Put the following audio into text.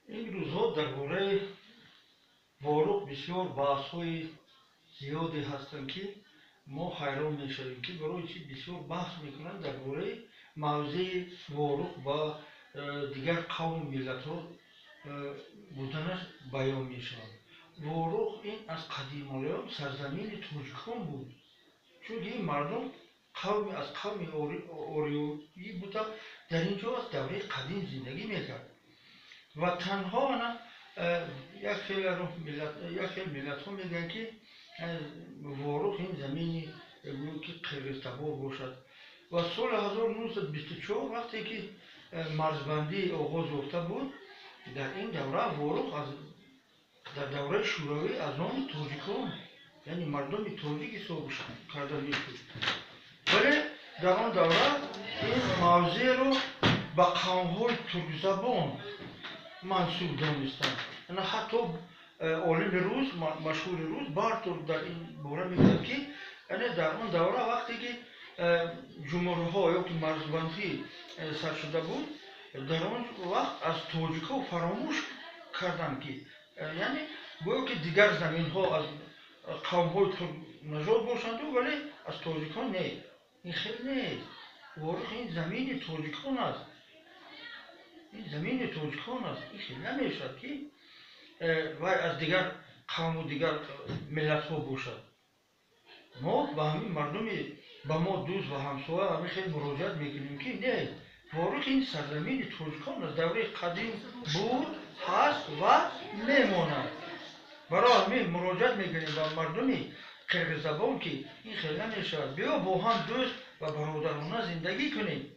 این روزها درباره واروق بسیار بحث‌های زیادی هستند که ما حیران می‌شویم که برای چی بسیار بحث می‌کنند درباره موضع واروق با دیگر قوم و ملت‌ها بودنش بیان می‌شود. واروق این از قدیم‌الایام سرزمین تاجیکان بود، چون این مردم قومی از قوم آریایی بوده، در اینجا از دوره قدیم زندگی می‌کرد و تنها یک خیلی ملت ها میگن که واروق این زمینی بود که قرقیزتبار باشد و سال 1924 وقتی که مرزبندی آغاز یافته بود، در این دوره واروق در دوره شوروی از نام تاجیکان، یعنی مردم تاجیک حساب کرده میشد، ولی در آن دوره این موضوع رو به قوم‌های ترک زبان منصوب دانستند. حتی عالم روز مشهور روز بارتور در این باره میگه که در آن دوره وقتی که جمهوری ها یا که مرزبندی سر شده بود، در آن وقت از تاجیک ها فراموش کردند که یعنی گویا که دیگر زمین ها از قوم های نژاد باشند ولی از تاجیکان نه. این خیلی نیست. واروق این زمین تاجیکان است، این زمین تاجیکان است. این خیلی نمیشد که وای از دیگر قوم و دیگر ملت ها باشد. ما به همین مردمی به ما دوست و همسایه همه خیلی مراجعت میکنیم که نه، واروق این سرزمین تاجیکان از دوره قدیم بود، هست و میماند. برای همین مراجعت میکنیم به مردمی قرقیز زبان که این خیلی نمیشد، بیا با هم دوست و برادرانه زندگی کنیم.